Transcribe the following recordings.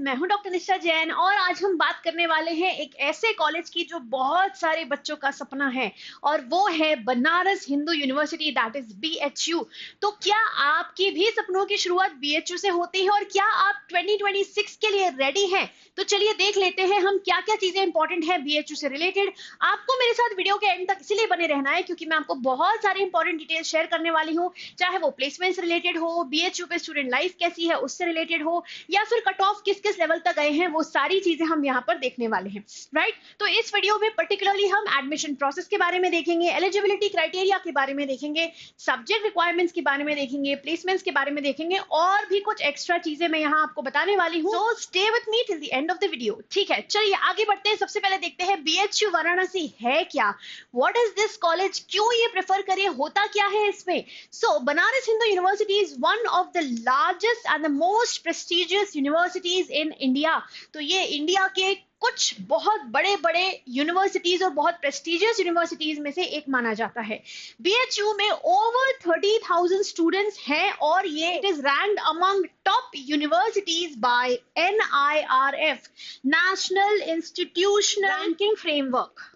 मैं हूं डॉक्टर निशा जैन और आज हम बात करने वाले हैं एक ऐसे कॉलेज की जो बहुत सारे बच्चों का सपना है और वो है Banaras Hindu university that is BHU. तो क्या आपकी भी सपनों की शुरुआत बीएचयू से होती है और क्या आप 2026 के लिए रेडी हैं? तो चलिए देख लेते हैं हम क्या क्या चीजें इंपॉर्टेंट है बीएचयू से रिलेटेड। आपको मेरे साथ वीडियो के एंड तक इसीलिए बने रहना है क्योंकि मैं आपको बहुत सारे इंपॉर्टेंट डिटेल्स शेयर करने वाली हूँ, चाहे वो प्लेसमेंट से रिलेटेड हो, बीएचयू पे स्टूडेंट लाइफ कैसी है उससे रिलेटेड हो, या फिर कट ऑफ किस किस लेवल तक गए हैं, वो सारी चीजें हम यहाँ पर देखने वाले हैं। राइट, तो इस वीडियो में पर्टिकुलरली हम एडमिशन प्रोसेस के बारे में देखेंगे, एलिजिबिलिटी क्राइटेरिया के बारे में देखेंगे, सब्जेक्ट रिक्वायरमेंट्स के बारे में देखेंगे, प्लेसमेंट्स के बारे में देखेंगे और भी कुछ एक्स्ट्रा चीजें मैं यहाँ आपको बताने वाली हूँ। So stay with me till the end of the video. ठीक है, चलिए आगे बढ़ते हैं। सबसे पहले देखते हैं बीएचयू वाराणसी है क्या, व्हाट इज दिस कॉलेज, क्यों ये प्रेफर करें, होता क्या है इसमें। So Banaras Hindu university is one of the largest and the most prestigious universities in India. तो ये इंडिया के कुछ बहुत बड़े बड़े यूनिवर्सिटीज और बहुत प्रेस्टिजियस यूनिवर्सिटीज में से एक माना जाता है। बीएचयू में ओवर 30,000 स्टूडेंट्स हैं और ये it is ranked among top universities by NIRF, national institutional ranking framework.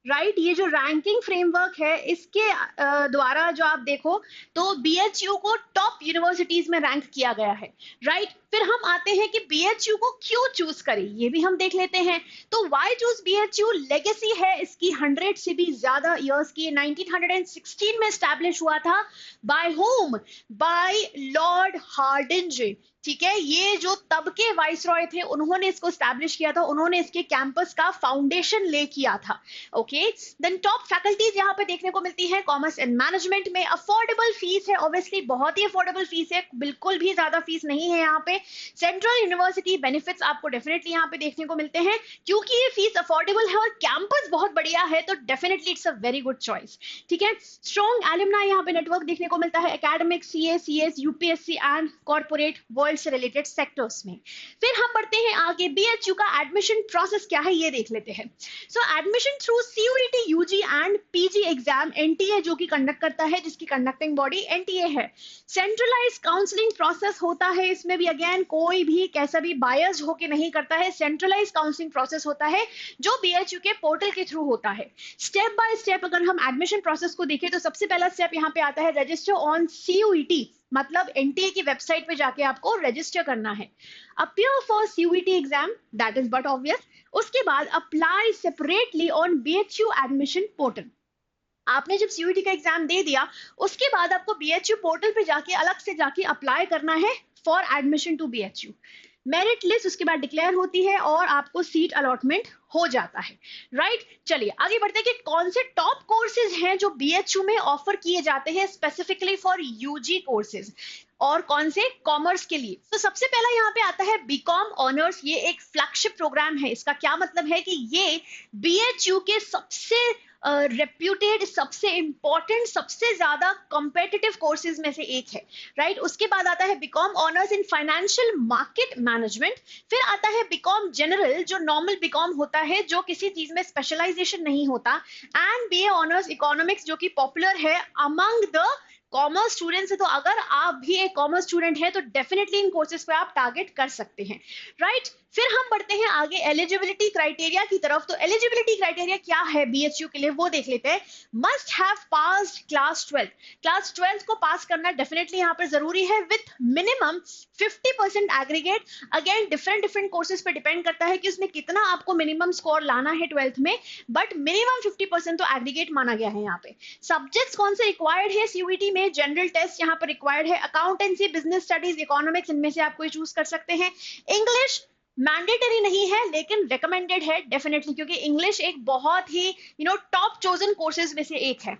Right, ये जो रैंकिंग फ्रेमवर्क है इसके द्वारा जो आप देखो तो बीएचयू को टॉप यूनिवर्सिटीज में रैंक किया गया है। राइट, फिर हम आते हैं कि बीएचयू को क्यों चूज करें, ये भी हम देख लेते हैं। तो व्हाई चूज बीएचयू, लेगेसी है इसकी 100 से भी ज्यादा इयर्स की। 1916 में स्टैब्लिश हुआ था। By whom, by lord Hardinge. ठीक है, ये जो तब के वाइसरॉय थे उन्होंने इसको स्टैब्लिश किया था, उन्होंने इसके कैंपस का फाउंडेशन ले किया था। ओके, देन टॉप फैकल्टीज यहाँ पे देखने को मिलती है कॉमर्स एंड मैनेजमेंट में। अफोर्डेबल फीस है, ऑब्वियसली बहुत ही अफोर्डेबल फीस है, बिल्कुल भी ज्यादा फीस नहीं है यहाँ पे। सेंट्रल यूनिवर्सिटी बेनिफिट्स आपको डेफिनेटली यहाँ पे देखने को मिलते हैं क्योंकि ये फीस अफोर्डेबल है और कैंपस बहुत बढ़िया है, तो definitely it's a very good choice. ठीक है, स्ट्रॉन्ग एलुमनाई यहाँ पे नेटवर्क देखने को मिलता है, academic, CS UPSC and corporate world से रिलेटेड सेक्टर्स में। फिर हम बढ़ते हैं आगे, बीएचयू का एडमिशन प्रोसेस क्या है ये देख लेते हैं। So admission through CUET UG and PG exam, NTA जो कि कंडक्ट करता है, जिसकी कंडक्टिंग बॉडी NTA है। सेंट्रलाइज काउंसलिंग प्रोसेस होता है, इसमें भी अगेन कोई भी कैसा भी बायस होके नहीं करता है, सेंट्रलाइज काउंसलिंग प्रोसेस होता है जो बीएचयू के पोर्टल के थ्रू होता है। स्टेप बाय स्टेप अगर हम एडमिशन प्रोसेस को देखें तो सबसे पहला स्टेप यहाँ पे आता है रजिस्टर ऑन CUET, मतलब NTA की वेबसाइट पे जाके आपको रजिस्टर करना है। Appear for CUET exam, that is but obvious. उसके बाद apply separately on BHU admission portal. आपने जब CUET का एग्जाम दे दिया उसके बाद आपको BHU पोर्टल पे जाके अलग से जाके अप्लाई करना है for admission to BHU। Merit list उसके बाद डिक्लेयर होती है और आपको सीट अलॉटमेंट हो जाता है। राइट, चलिए आगे बढ़ते हैं कि कौन से टॉप कोर्सेज हैं जो बीएचयू में ऑफर किए जाते हैं स्पेसिफिकली फॉर यूजी कोर्सेज और कौन से कॉमर्स के लिए। तो सबसे पहला यहाँ पे आता है बीकॉम ऑनर्स। ये एक फ्लैगशिप प्रोग्राम है। इसका क्या मतलब है कि ये बीएचयू के सबसे रेप्यूटेड, सबसे इंपॉर्टेंट, सबसे ज्यादा कॉम्पिटिटिव कोर्सेज में से एक है। राइट, उसके बाद आता है B Com honours in financial market management. फिर आता है बीकॉम जनरल जो नॉर्मल बीकॉम होता है, जो किसी चीज में स्पेशलाइजेशन नहीं होता, एंड BA ऑनर्स इकोनॉमिक्स जो कि पॉपुलर है अमंग द कॉमर्स स्टूडेंट्स है। तो अगर आप भी एक कॉमर्स स्टूडेंट है तो डेफिनेटली इन कोर्सेज पे आप टारगेट कर सकते हैं। राइट, फिर हम बढ़ते हैं आगे एलिजिबिलिटी क्राइटेरिया की तरफ। तो एलिजिबिलिटी क्राइटेरिया क्या है बीएचयू के लिए वो देख लेते हैं। Must have passed class 12, class 12 को पास करना डेफिनेटली यहाँ पर जरूरी है with minimum 50% aggregate. Again different different courses पे डिपेंड करता है कि उसमें कितना आपको मिनिमम स्कोर लाना है 12th में, बट मिनिमम 50% तो एग्रीगेट माना गया है यहाँ पे। सब्जेक्ट्स कौन से रिक्वायर्ड है CUET में, जनरल टेस्ट यहाँ पर रिक्वायर्ड है, अकाउंटेंसी, बिजनेस स्टडीज, इकोनॉमिक्स, इनमें से आप कोई चूज कर सकते हैं। इंग्लिश मैंडेटरी नहीं है लेकिन रिकमेंडेड है डेफिनेटली, क्योंकि इंग्लिश एक बहुत ही टॉप चोजन कोर्सेज में से एक है।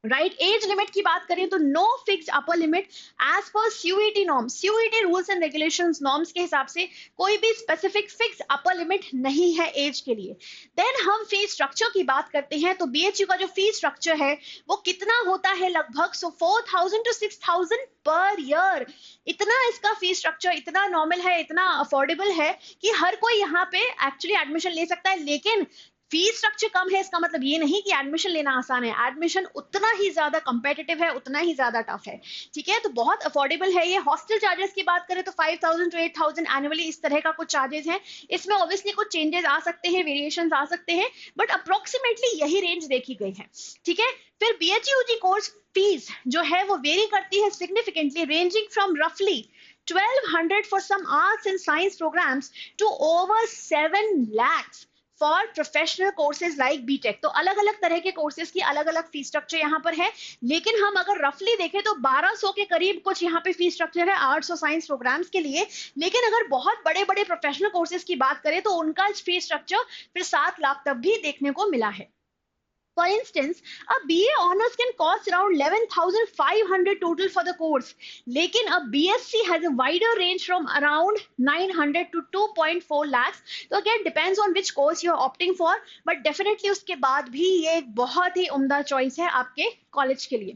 राइट, एज लिमिट की बात करें तो no fixed upper limit age पर CUET norms, CUET rules and regulations norms के हिसाब से कोई भी स्पेसिफिक फिक्स्ड अपर लिमिट नहीं है एज के लिए। देन हम फीस स्ट्रक्चर की बात करते हैं तो बीएचयू का जो फीस स्ट्रक्चर है वो कितना होता है लगभग 4,000 to 6,000 पर ईयर। इतना इसका फीस स्ट्रक्चर इतना नॉर्मल है, इतना अफोर्डेबल है कि हर कोई यहाँ पे एक्चुअली एडमिशन ले सकता है। लेकिन फीस स्ट्रक्चर कम है इसका मतलब ये नहीं कि एडमिशन लेना आसान है, एडमिशन उतना ही ज्यादा कंपेटिटिव है, उतना ही ज्यादा टफ है, ठीक है। तो बहुत अफोर्डेबल है ये। हॉस्टल चार्जेस की बात करें तो 5,000 to 8,000 एनुअली इस तरह का कुछ चार्जेस हैं। इसमें ऑब्वियसली कुछ चेंजेस आ सकते हैं, वेरिएशंस आ सकते हैं, बट अप्रोक्सीमेटली यही रेंज देखी गई है, ठीक है। फिर BHUG कोर्स फीस जो है वो वेरी करती है सिग्निफिकेंटली, रेंजिंग फ्रॉम रफली 1,200 for some arts and science programs to over 7 lakhs for professional courses like B Tech. तो अलग अलग तरह के कोर्सेज की अलग अलग फीस स्ट्रक्चर यहाँ पर है, लेकिन हम अगर रफली देखें तो 1,200 के करीब कुछ यहाँ पे फीस स्ट्रक्चर है आर्ट्स और साइंस प्रोग्राम्स के लिए। लेकिन अगर बहुत बड़े बड़े प्रोफेशनल कोर्सेज की बात करें तो उनका फीस स्ट्रक्चर फिर 7 लाख तक भी देखने को मिला है। For instance, a BA honors can cost around 11,500 total for the course. लेकिन a BSc has a wider range from around 900 to 2.4 lakhs. तो again depends on which course you are opting for, but definitely उसके बाद भी ये एक बहुत ही उम्दा choice है आपके कॉलेज के लिए,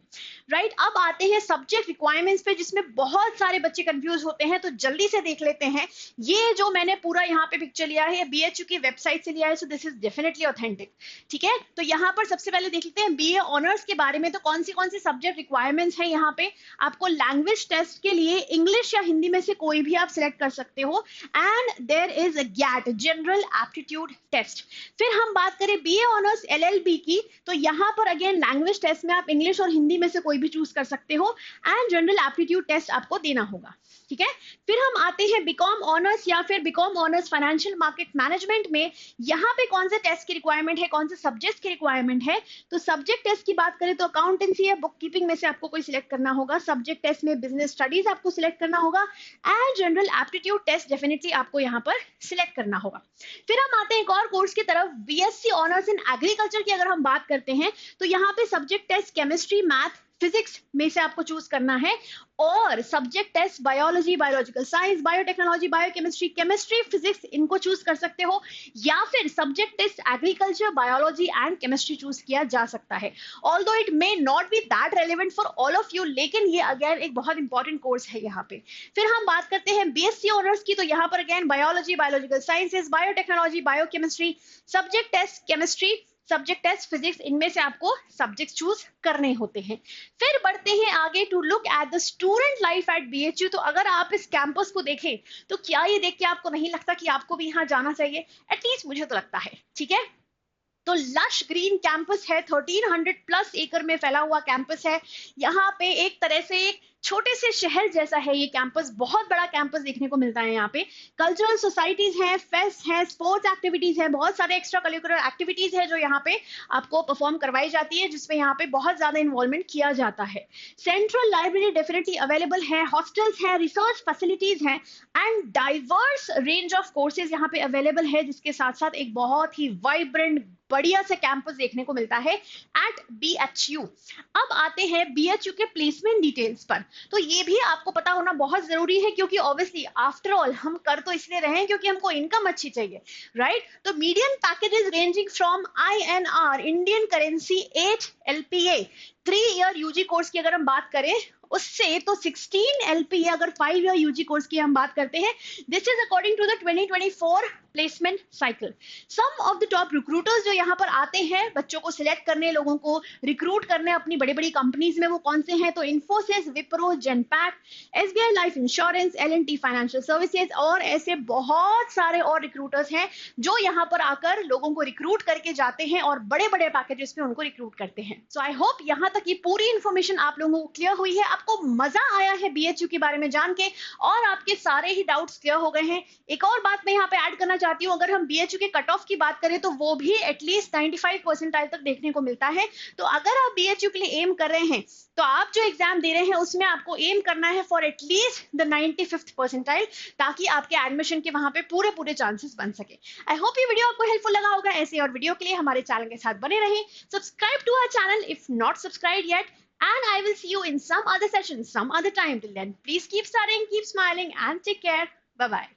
राइट। अब आते हैं सब्जेक्ट रिक्वायरमेंट्स पे, जिसमें बहुत सारे बच्चे कंफ्यूज होते हैं, तो जल्दी से देख लेते हैं। ये जो मैंने पूरा यहाँ पे पिक्चर लिया है BHU की वेबसाइट से लिया है, so this is definitely authentic, ठीक है। तो यहाँ पर सबसे पहले देख लेते हैं BA ऑनर्स के बारे में। तो कौन सी सब्जेक्ट रिक्वायरमेंट्स हैं यहाँ पे। आपको लैंग्वेज टेस्ट के लिए इंग्लिश या हिंदी में से कोई भी आप सिलेक्ट कर सकते हो, and there is a GAT general aptitude test. फिर हम बात करें BA ऑनर्स LLB की, तो यहाँ पर अगेन लैंग्वेज टेस्ट में आप इंग्लिश और हिंदी में से कोई भी चूज कर सकते हो, एंड जनरल एप्टीट्यूड टेस्ट आपको देना होगा, ठीक है। फिर हम आते हैं बीकॉम ऑनर्स या फिर B Com honours financial market management में। यहाँ पे कौन से टेस्ट की रिक्वायरमेंट है, कौन से सब्जेक्ट की रिक्वायरमेंट है। तो सब्जेक्ट टेस्ट की बात करें तो अकाउंटेंसी या बुक कीपिंग में से आपको कोई सिलेक्ट करना होगा। सब्जेक्ट टेस्ट में बिजनेस स्टडीज आपको सिलेक्ट करना होगा, and general aptitude test definitely आपको यहाँ पर सिलेक्ट करना होगा। फिर हम आते हैं एक और कोर्स की तरफ, BSc ऑनर्स इन एग्रीकल्चर की अगर हम बात करते हैं तो यहाँ पे subject test chemistry, math, physics में से आपको चूज करना है, और subject test biology, biological science, biotechnology, biochemistry, chemistry, physics इनको चूज कर सकते हो, या फिर subject test agriculture, biology and chemistry choose किया जा सकता है। Although it may not be that relevant for all of you, लेकिन ये अगेन एक बहुत इंपॉर्टेंट कोर्स है यहाँ पे। फिर हम बात करते हैं BSc ऑनर्स की, तो यहाँ पर again biology, biological sciences, biotechnology, biochemistry, subject test chemistry, subject test physics, इनमें से आपको सब्जेक्ट चूज करने होते हैं। फिर बढ़ते हैं आगे to look at the student life at BHU। तो अगर आप इस कैंपस को देखें तो क्या ये देख के आपको नहीं लगता कि आपको भी यहाँ जाना चाहिए? एटलीस्ट मुझे तो लगता है, ठीक है। तो लश ग्रीन कैंपस है, 1300 प्लस एकड़ में फैला हुआ कैंपस है। यहाँ पे एक तरह से एक छोटे से शहर जैसा है ये कैंपस, बहुत बड़ा कैंपस देखने को मिलता है यहाँ पे। कल्चरल सोसाइटीज हैं, फेस्ट हैं, स्पोर्ट्स एक्टिविटीज हैं, बहुत सारे एक्स्ट्रा करिकुलर एक्टिविटीज है जो यहाँ पे आपको परफॉर्म करवाई जाती है, जिसमें यहाँ पे बहुत ज्यादा इन्वॉल्वमेंट किया जाता है। सेंट्रल लाइब्रेरी डेफिनेटली अवेलेबल है, हॉस्टल्स है, रिसर्च फैसिलिटीज हैं, and diverse range of courses यहाँ पे अवेलेबल है, जिसके साथ साथ एक बहुत ही वाइब्रेंट बढ़िया से कैंपस देखने को मिलता है एट BHU। अब आते हैं BHU के प्लेसमेंट डिटेल्स पर। तो ये भी आपको पता होना बहुत जरूरी है, क्योंकि ऑब्वियसली आफ्टर ऑल हम कर तो इसलिए रहे हैं क्योंकि हमको इनकम अच्छी चाहिए, राइट। तो medium packages ranging from INR Indian currency 8 LPA 3-year UG course की अगर हम बात करें उससे, तो 16 LPA अगर 5-year UG कोर्स की हम बात करते हैं। This is according to the 2024 placement cycle. Some of the top recruiters जो यहाँ पर आते हैं बच्चों को सिलेक्ट करने, लोगों को रिक्रूट करने अपनी बड़ी बड़ी कंपनीज में, वो कौन से हैं? तो Infosys, Wipro, Genpact, SBI life insurance, L&T financial services, और ऐसे बहुत सारे और रिक्रूटर्स हैं जो यहाँ पर आकर लोगों को रिक्रूट करके जाते हैं और बड़े बड़े पैकेजेस में उनको रिक्रूट करते हैं। सो आई होप यहाँ तक ये पूरी इंफॉर्मेशन आप लोगों को क्लियर हुई है, आपको मजा आया है BHU के बारे में जान के, और आपके सारे ही डाउट्स क्लियर हो गए हैं। एक और बात मैं यहाँ पे ऐड करना चाहती हूँ, अगर हम BHU के कट ऑफ की बात करें तो वो भी एटलीस्ट 95 परसेंटाइल तक देखने को मिलता है। तो अगर आप BHU के लिए एम कर रहे हैं तो आप जो एग्जाम दे रहे हैं उसमें आपको एम करना है for at least the 95th percentile, ताकि आपके एडमिशन के वहां पे पूरे चांसेस बन सके। आई होप ये वीडियो आपको हेल्पफुल लगा होगा। ऐसे और वीडियो के लिए हमारे चैनल के साथ बने रहें। Subscribe to our channel if not subscribed yet, and I will see you in some other session some other time. Till then, please keep studying, keep smiling, and take care. Bye bye.